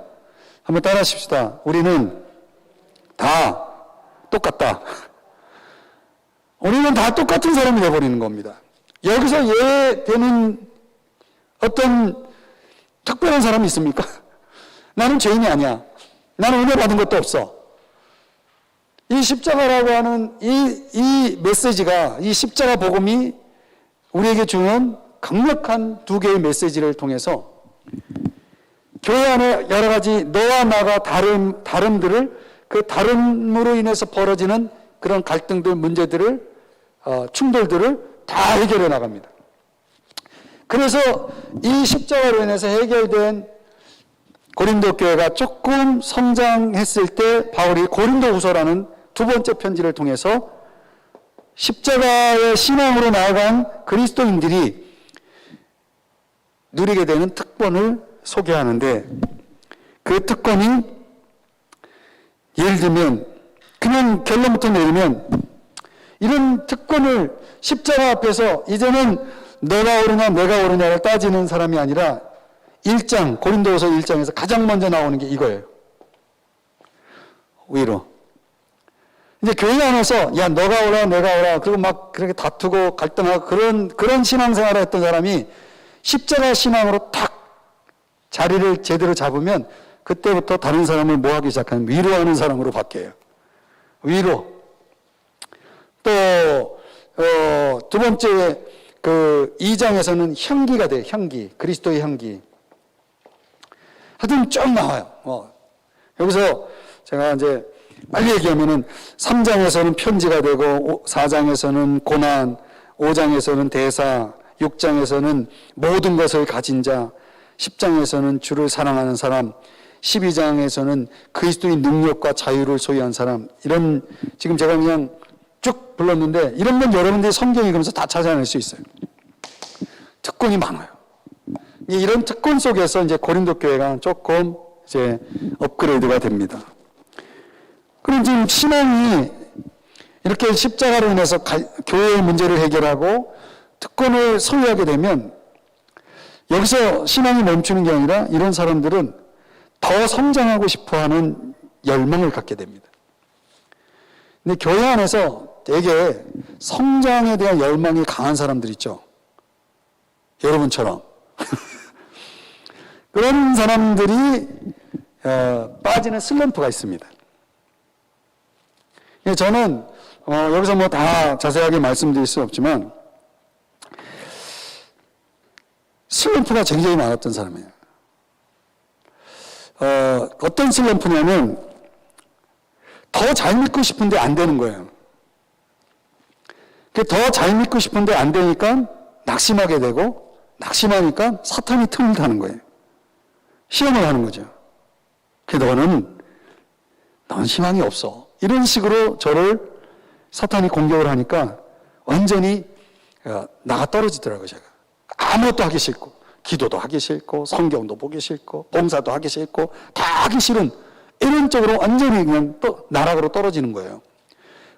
한번 따라하십시다. 우리는 다 똑같다. 우리는 다 똑같은 사람이 되어버리는 겁니다. 여기서 예되는 어떤 특별한 사람이 있습니까? 나는 죄인이 아니야. 나는 은혜 받은 것도 없어. 이 십자가라고 하는 이 메시지가, 이 십자가 복음이 우리에게 주는 강력한 두 개의 메시지를 통해서 교회 안에 여러 가지 너와 나가 다름들을, 그 다름으로 인해서 벌어지는 그런 갈등들, 문제들을, 충돌들을 다 해결해 나갑니다. 그래서 이 십자가로 인해서 해결된 고린도 교회가 조금 성장했을 때 바울이 고린도후서라는 두 번째 편지를 통해서 십자가의 신앙으로 나아간 그리스도인들이 누리게 되는 특권을 소개하는데, 그 특권이 예를 들면 그냥 결론부터 내리면, 이런 특권을 십자가 앞에서 이제는 너가 옳으냐 내가 옳으냐를 따지는 사람이 아니라 1장, 고린도후서 1장에서 가장 먼저 나오는 게 이거예요. 위로. 이제 교회 안에서 야 너가 옳아 내가 옳아 그리고 막 그렇게 다투고 갈등하고 그런 신앙생활을 했던 사람이 십자가 신앙으로 탁 자리를 제대로 잡으면 그때부터 다른 사람을 뭐하기 시작하면 위로하는 사람으로 바뀌어요. 위로. 또 두 번째 그 2장에서는 향기가 돼요. 향기. 그리스도의 향기. 하여튼 쭉 나와요. 여기서 제가 이제 빨리 얘기하면은 3장에서는 편지가 되고 4장에서는 고난, 5장에서는 대사, 6장에서는 모든 것을 가진 자, 10장에서는 주를 사랑하는 사람, 12장에서는 그리스도의 능력과 자유를 소유한 사람, 이런 지금 제가 그냥 쭉 불렀는데 이런 건 여러분들이 성경 읽으면서 다 찾아낼 수 있어요. 특권이 많아요. 이런 특권 속에서 이제 고린도 교회가 조금 이제 업그레이드가 됩니다. 그럼 지금 신앙이 이렇게 십자가로 인해서 교회의 문제를 해결하고 특권을 소유하게 되면 여기서 신앙이 멈추는 게 아니라 이런 사람들은 더 성장하고 싶어하는 열망을 갖게 됩니다. 근데 교회 안에서 되게 성장에 대한 열망이 강한 사람들 있죠. 여러분처럼. 그런 사람들이 빠지는 슬럼프가 있습니다. 저는 여기서 뭐 다 자세하게 말씀드릴 수는 없지만 슬럼프가 굉장히 많았던 사람이에요. 어떤 슬럼프냐면 더 잘 믿고 싶은데 안 되는 거예요. 더 잘 믿고 싶은데 안 되니까 낙심하게 되고, 낙심하니까 사탄이 틈을 타는 거예요. 시험을 하는 거죠. 넌 희망이 없어. 이런 식으로 저를 사탄이 공격을 하니까 완전히 나가 떨어지더라고요, 제가. 아무것도 하기 싫고, 기도도 하기 싫고, 성경도 보기 싫고, 봉사도 하기 싫고, 다 하기 싫은 이런 쪽으로 완전히 그냥 나락으로 떨어지는 거예요.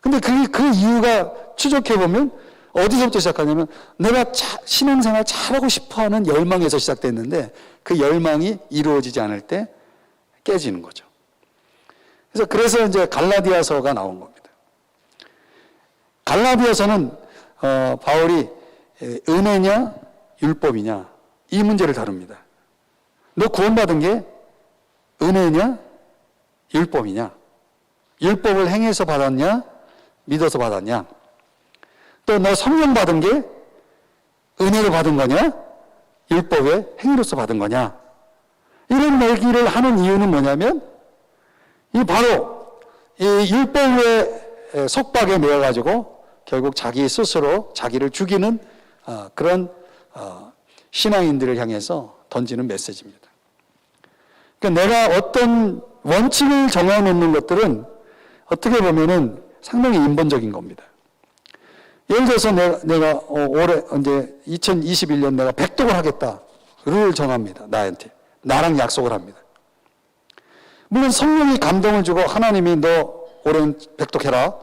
근데 그 이유가 추적해보면 어디서부터 시작하냐면 내가 신앙생활 잘하고 싶어하는 열망에서 시작됐는데 그 열망이 이루어지지 않을 때 깨지는 거죠. 그래서 이제 갈라디아서가 나온 겁니다. 갈라디아서는 바울이 은혜냐 율법이냐 이 문제를 다룹니다. 너 구원받은 게 은혜냐 율법이냐, 율법을 행해서 받았냐 믿어서 받았냐, 또 너 성령 받은 게 은혜로 받은 거냐 율법의 행위로서 받은 거냐, 이런 얘기를 하는 이유는 뭐냐면 바로 이 율법의 속박에 매여가지고 결국 자기 스스로 자기를 죽이는 그런 신앙인들을 향해서 던지는 메시지입니다. 그러니까 내가 어떤 원칙을 정해놓는 것들은 어떻게 보면은 상당히 인본적인 겁니다. 예를 들어서 내가 올해 이제 2021년 내가 백독을 하겠다를 정합니다. 나랑 약속을 합니다. 물론 성령이 감동을 주고 하나님이 너 올해는 백독해라.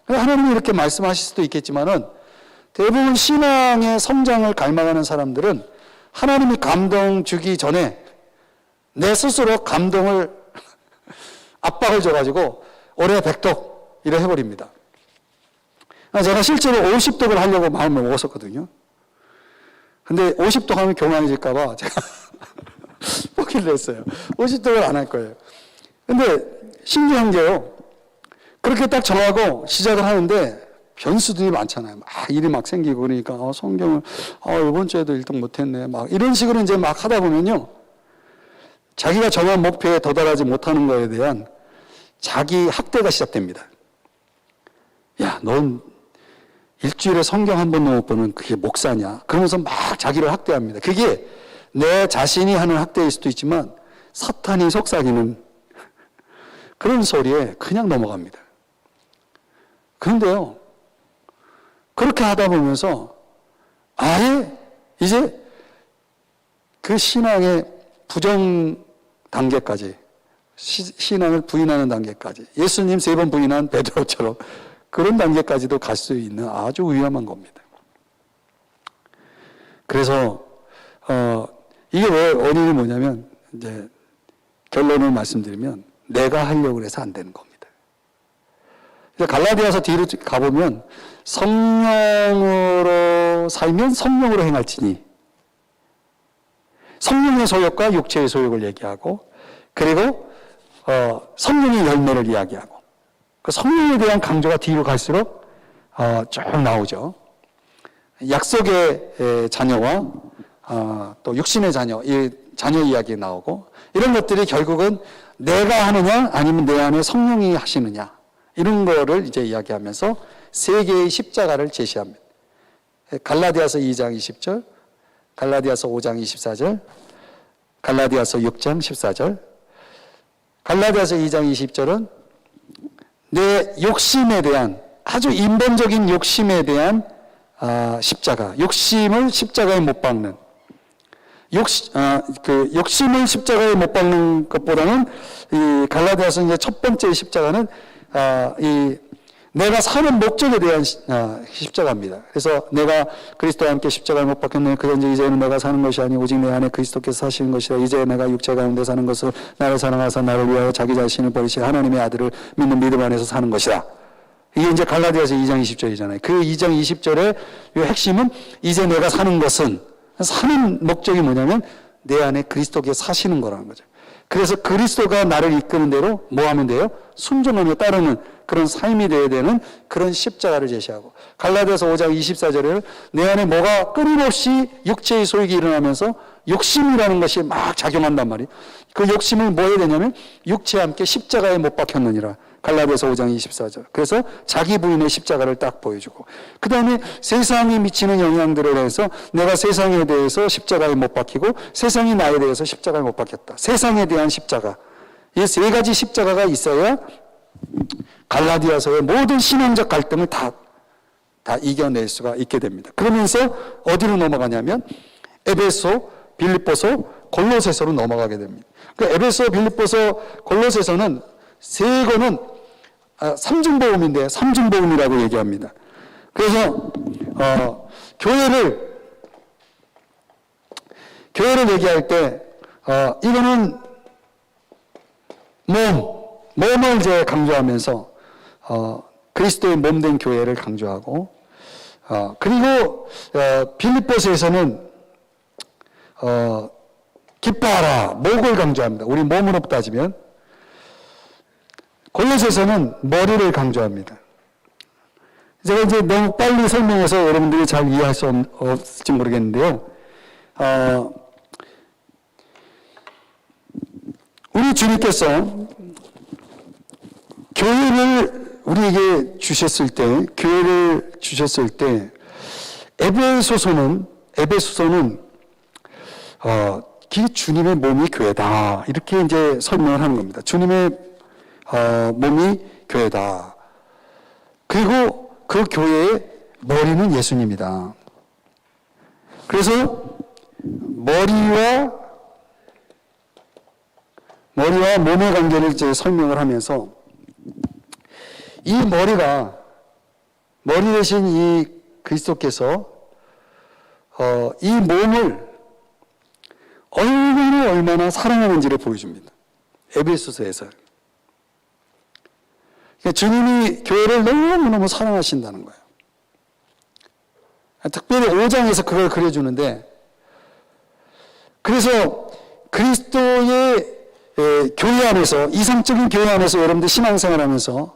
하나님이 이렇게 말씀하실 수도 있겠지만은 대부분 신앙의 성장을 갈망하는 사람들은 하나님이 감동 주기 전에 내 스스로 감동을 압박을 줘가지고 올해 100독 이래 해버립니다. 제가 실제로 50독을 하려고 마음을 먹었었거든요. 근데 50독 하면 교만해질까봐 제가 포기를 했어요. 50독을 안 할 거예요. 근데 신기한 게요. 그렇게 딱 정하고 시작을 하는데 변수들이 많잖아요. 막 일이 막 생기고 그러니까 성경을 이번 주에도 1등 못했네. 막 이런 식으로 이제 막 하다 보면요. 자기가 정한 목표에 도달하지 못하는 거에 대한 자기 학대가 시작됩니다. 야, 넌 일주일에 성경 한 번도 못 보는 그게 목사냐? 그러면서 막 자기를 학대합니다. 그게 내 자신이 하는 학대일 수도 있지만 사탄이 속삭이는 그런 소리에 그냥 넘어갑니다. 그런데요, 그렇게 하다 보면서 아예 이제 그 신앙의 부정 단계까지, 신앙을 부인하는 단계까지, 예수님 3번 부인한 베드로처럼 그런 단계까지도 갈 수 있는 아주 위험한 겁니다. 그래서 이게 왜 원인이 뭐냐면 이제 결론을 말씀드리면 내가 하려고 해서 안 되는 겁니다. 갈라디아서 뒤로 가보면 성령으로 살면 성령으로 행할지니, 성령의 소욕과 육체의 소욕을 얘기하고, 그리고 성령의 열매를 이야기하고, 그 성령에 대한 강조가 뒤로 갈수록 쭉 나오죠. 약속의 자녀와 또 육신의 자녀, 이 자녀 이야기 나오고, 이런 것들이 결국은 내가 하느냐 아니면 내 안에 성령이 하시느냐, 이런 거를 이제 이야기하면서 세 개의 십자가를 제시합니다. 갈라디아서 2장 20절, 갈라디아서 5장 24절, 갈라디아서 6장 14절. 갈라디아서 2장 20절은 내 욕심에 대한, 아주 인본적인 욕심에 대한 십자가, 욕심을 십자가에 못 박는, 욕심을 십자가에 못 박는 것보다는 이 갈라디아서 이제 첫 번째 십자가는 내가 사는 목적에 대한 십자가입니다. 그래서 내가 그리스도와 함께 십자가를 못 박혔네. 그런지 이제는 내가 사는 것이 아니 오직 내 안에 그리스도께서 사시는 것이라. 이제 내가 육체 가운데 사는 것을 나를 사랑하사 나를 위하여 자기 자신을 버리시고 하나님의 아들을 믿는 믿음 안에서 사는 것이라. 이게 이제 갈라디아서 2장 20절이잖아요. 그 2장 20절의 핵심은 이제 내가 사는 것은, 사는 목적이 뭐냐면 내 안에 그리스도께서 사시는 거라는 거죠. 그래서 그리스도가 나를 이끄는 대로 뭐 하면 돼요? 순종하며 따르는 그런 삶이 되어야 되는 그런 십자가를 제시하고, 갈라디아서 5장 24절에 내 안에 뭐가 끊임없이 육체의 소욕이 일어나면서 욕심이라는 것이 막 작용한단 말이에요. 그 욕심을 뭐 해야 되냐면 육체와 함께 십자가에 못 박혔느니라. 갈라디아서 5장 24절. 그래서 자기 부인의 십자가를 딱 보여주고, 그 다음에 세상이 미치는 영향들에 대해서 내가 세상에 대해서 십자가에 못 박히고 세상이 나에 대해서 십자가에 못 박혔다. 세상에 대한 십자가. 이 세 가지 십자가가 있어야 갈라디아서의 모든 신앙적 갈등을 다 이겨낼 수가 있게 됩니다. 그러면서 어디로 넘어가냐면 에베소, 빌립보서, 골로새서로 넘어가게 됩니다. 그 에베소, 빌립보서, 골로새서는 세 권은 삼중보험인데 삼중보험이라고 얘기합니다. 그래서 교회를 얘기할 때 이거는 몸을 이제 강조하면서 그리스도의 몸된 교회를 강조하고, 그리고 빌립보서에서는 기뻐하라, 목을 강조합니다. 우리 몸으로 따지면. 골로새서는 머리를 강조합니다. 제가 이제 너무 빨리 설명해서 여러분들이 잘 이해할 수 없을지 모르겠는데요. 우리 주님께서 교회를 우리에게 주셨을 때, 에베소서는 주님의 몸이 교회다. 이렇게 이제 설명을 하는 겁니다. 주님의 몸이 교회다. 그리고 그 교회의 머리는 예수님이다. 그래서 머리와 몸의 관계를 이제 설명을 하면서 이 머리 대신 이 그리스도께서 이 몸을 얼마나 사랑하는지를 보여줍니다. 에베소서에서. 그러니까 주님이 교회를 너무너무 사랑하신다는 거예요. 특별히 5장에서 그걸 그려주는데, 그래서 그리스도의 교회 안에서, 이상적인 교회 안에서 여러분들 신앙생활 하면서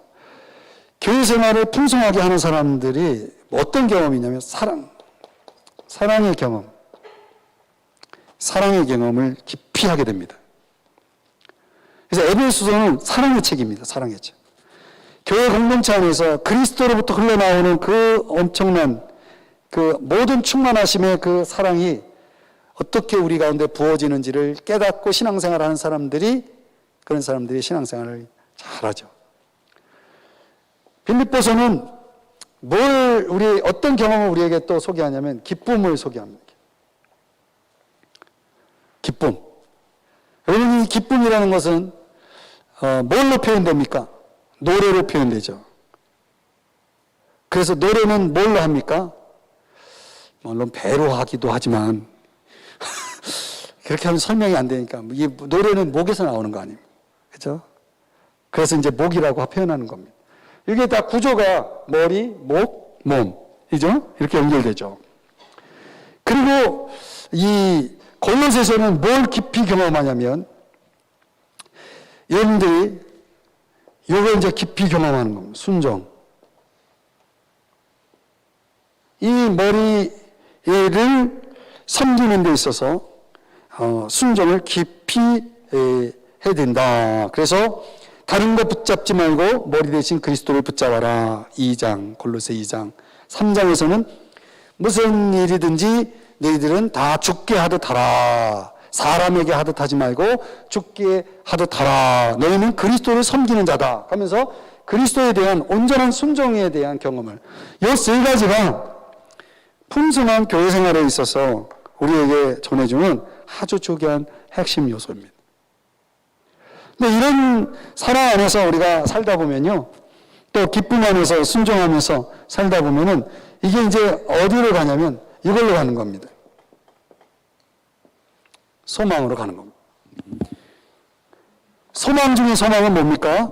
교회 생활을 풍성하게 하는 사람들이 어떤 경험이냐면 사랑의 경험. 사랑의 경험을 깊이 하게 됩니다. 그래서 에베소서는 사랑의 책입니다. 사랑의 책. 교회 공동체 안에서 그리스도로부터 흘러나오는 그 엄청난 그 모든 충만하심의 그 사랑이 어떻게 우리 가운데 부어지는지를 깨닫고 신앙생활을 하는 사람들이, 그런 사람들이 신앙생활을 잘하죠. 빌립보서는 어떤 경험을 우리에게 또 소개하냐면 기쁨을 소개합니다. 기쁨. 여러분, 이 기쁨이라는 것은 뭘로 표현됩니까? 노래로 표현되죠. 그래서 노래는 뭘로 합니까? 물론 배로 하기도 하지만 그렇게 하면 설명이 안 되니까 이 노래는 목에서 나오는 거 아닙니까? 그렇죠? 그래서 이제 목이라고 표현하는 겁니다. 이게 다 구조가 머리, 목, 몸, 이죠? 이렇게 연결되죠. 그리고 이 골로새서는 뭘 깊이 경험하냐면, 여러분들이 이걸 이제 깊이 경험하는 겁니다. 순종. 이 머리를 섬기는 데 있어서 순종을 깊이 해야 된다. 그래서 다른 거 붙잡지 말고 머리 대신 그리스도를 붙잡아라. 2장, 골로새 2장. 3장에서는 무슨 일이든지 너희들은 다 죽게 하듯 하라. 사람에게 하듯 하지 말고 죽게 하듯 하라. 너희는 그리스도를 섬기는 자다 하면서 그리스도에 대한 온전한 순종에 대한 경험을, 이 세 가지가 풍성한 교회 생활에 있어서 우리에게 전해주는 아주 중요한 핵심 요소입니다. 근데 이런 사랑 안에서 우리가 살다 보면요, 또 기쁨 안에서 순종하면서 살다 보면은 이게 이제 어디로 가냐면 이걸로 가는 겁니다. 소망으로 가는 겁니다. 소망 중에 소망은 뭡니까?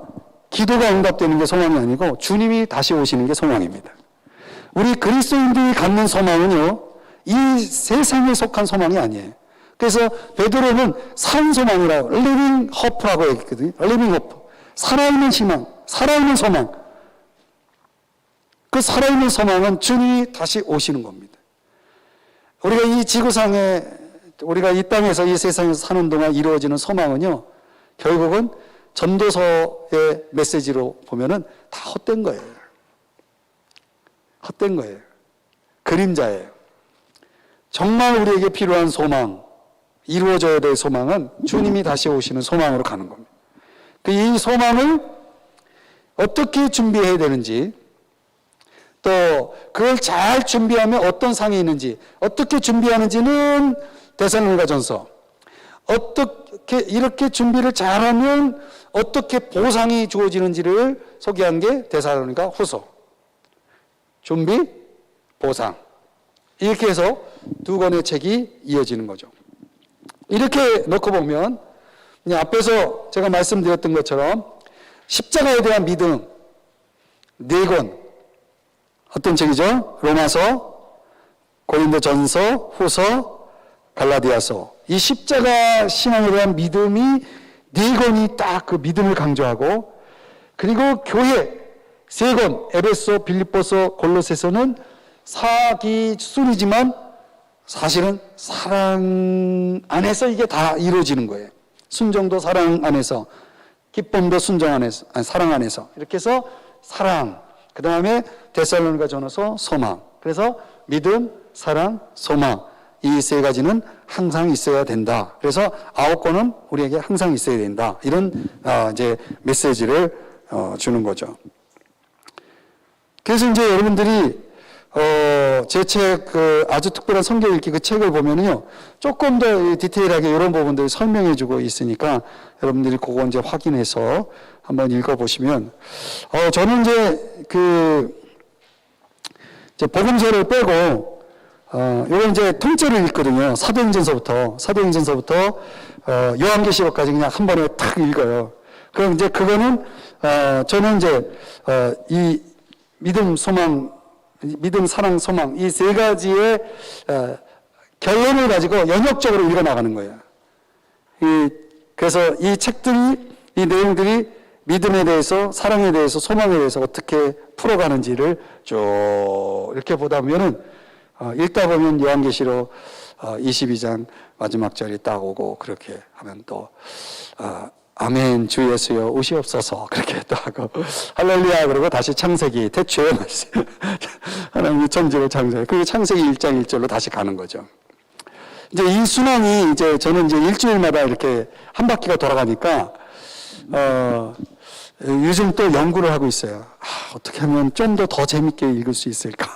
기도가 응답되는 게 소망이 아니고 주님이 다시 오시는 게 소망입니다. 우리 그리스도인들이 갖는 소망은요, 이 세상에 속한 소망이 아니에요. 그래서 베드로는 산 소망이라고, living hope라고 얘기했거든요. living hope. 살아있는 희망, 살아있는 소망. 그 살아있는 소망은 주님이 다시 오시는 겁니다. 우리가 이 지구상에, 우리가 이 땅에서, 이 세상에서 사는 동안 이루어지는 소망은요, 결국은 전도서의 메시지로 보면은 다 헛된 거예요. 헛된 거예요. 그림자예요. 정말 우리에게 필요한 소망, 이루어져야 될 소망은 주님이 다시 오시는 소망으로 가는 겁니다. 이 소망을 어떻게 준비해야 되는지, 또 그걸 잘 준비하면 어떤 상이 있는지, 어떻게 준비하는지는 데살로니가전서, 어떻게 이렇게 준비를 잘하면 어떻게 보상이 주어지는지를 소개한 게 데살로니가 후서. 준비, 보상. 이렇게 해서 두 권의 책이 이어지는 거죠. 이렇게 놓고 보면 앞에서 제가 말씀드렸던 것처럼 십자가에 대한 믿음, 4권. 어떤 책이죠? 로마서, 고린도전서, 후서, 갈라디아서. 이 십자가 신앙에 대한 믿음이 4권이 딱 그 믿음을 강조하고, 그리고 교회 3권, 에베소, 빌립보서, 골로새서는 사기순이지만 사실은 사랑 안에서 이게 다 이루어지는 거예요. 순종도 사랑 안에서, 기쁨도 순종 안에서, 사랑 안에서. 이렇게 해서 사랑, 그 다음에 데살로니가전서 소망. 그래서 믿음, 사랑, 소망. 이 3가지는 항상 있어야 된다. 그래서 9권은 우리에게 항상 있어야 된다. 이런 이제 메시지를 주는 거죠. 그래서 이제 여러분들이 제 책, 아주 특별한 성경 읽기 그 책을 보면은요, 조금 더 디테일하게 이런 부분들을 설명해 주고 있으니까 여러분들이 그거 이제 확인해서 한번 읽어보시면, 저는 이제 복음서를 빼고, 이건 이제 통째로 읽거든요. 사도행전서부터 요한계시록까지 그냥 한 번에 탁 읽어요. 그럼 이제 그거는 저는 이제 이 믿음, 소망, 믿음, 사랑, 소망 이 세 가지의 결론을 가지고 연역적으로 읽어 나가는 거예요. 그래서 이 책들이 이 내용들이 믿음에 대해서, 사랑에 대해서, 소망에 대해서 어떻게 풀어가는지를 쭉 이렇게 보다 보면은 읽다 보면 요한계시록 22장 마지막 절이 딱 오고 그렇게 하면 또 아멘 주 예수여 오시옵소서 그렇게 또 하고 할렐루야 그러고 다시 창세기 대초에 하나님이 천지를 창조해 그게 창세기 1장 1절로 다시 가는 거죠. 이제 이 순환이 이제 저는 이제 일주일마다 이렇게 한 바퀴가 돌아가니까 요즘 또 연구를 하고 있어요. 어떻게 하면 좀 더 재밌게 읽을 수 있을까?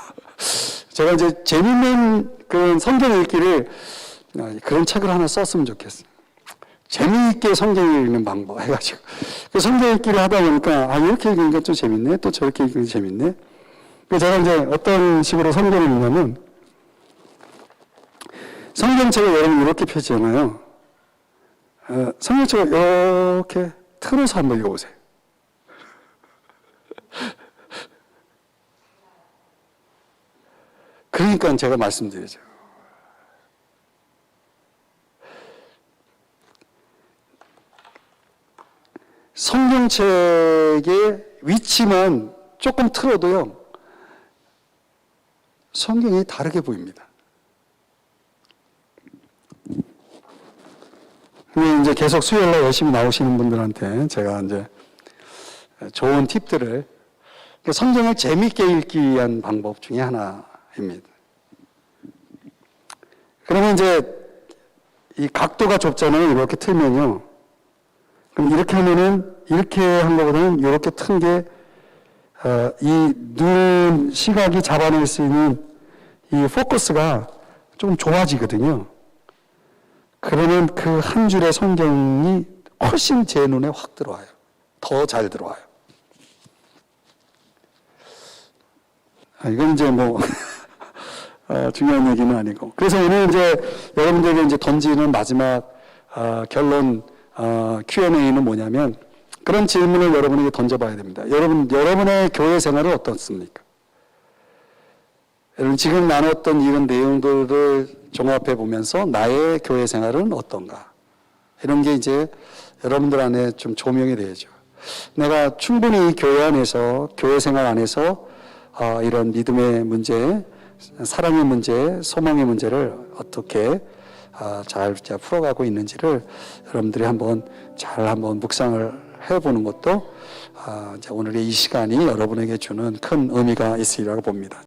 제가 이제 재밌는 그런 성경 읽기를 그런 책을 하나 썼으면 좋겠어요. 재미있게 성경 읽는 방법 해가지고 그 성경 읽기를 하다 보니까 이렇게 읽으니까 좀 재밌네, 또 저렇게 읽으니까 재밌네. 그래서 제가 이제 어떤 식으로 성경을 읽냐면 성경책을 여러분 이렇게 펴지잖아요. 성경책을 이렇게 틀어서 한번 읽어보세요. 그러니까 제가 말씀드리죠. 성경책의 위치만 조금 틀어도요, 성경이 다르게 보입니다. 이제 계속 수요일날 열심히 나오시는 분들한테 제가 이제 좋은 팁들을 성경을 재미있게 읽기 위한 방법 중에 하나입니다. 그러면 이제 이 각도가 좁잖아요. 이렇게 틀면요. 그럼 이렇게 하면은 이렇게 한 거보다는 이렇게 튼 게 이 눈 시각이 잡아낼 수 있는 이 포커스가 좀 좁아지거든요. 그러면 그 한 줄의 성경이 훨씬 제 눈에 확 들어와요. 더 잘 들어와요. 이건 이제 뭐 중요한 얘기는 아니고. 그래서 오늘 이제 여러분들에게 이제 던지는 마지막 결론 Q&A는 뭐냐면 그런 질문을 여러분에게 던져봐야 됩니다. 여러분의 교회 생활은 어떻습니까? 여러분 지금 나눴던 이런 내용들을 종합해 보면서 나의 교회 생활은 어떤가? 이런 게 이제 여러분들 안에 좀 조명이 되죠. 내가 충분히 교회 안에서, 교회 생활 안에서 이런 믿음의 문제, 사랑의 문제, 소망의 문제를 어떻게 잘 풀어가고 있는지를 여러분들이 한번 묵상을 해보는 것도 이제 오늘의 이 시간이 여러분에게 주는 큰 의미가 있으리라고 봅니다.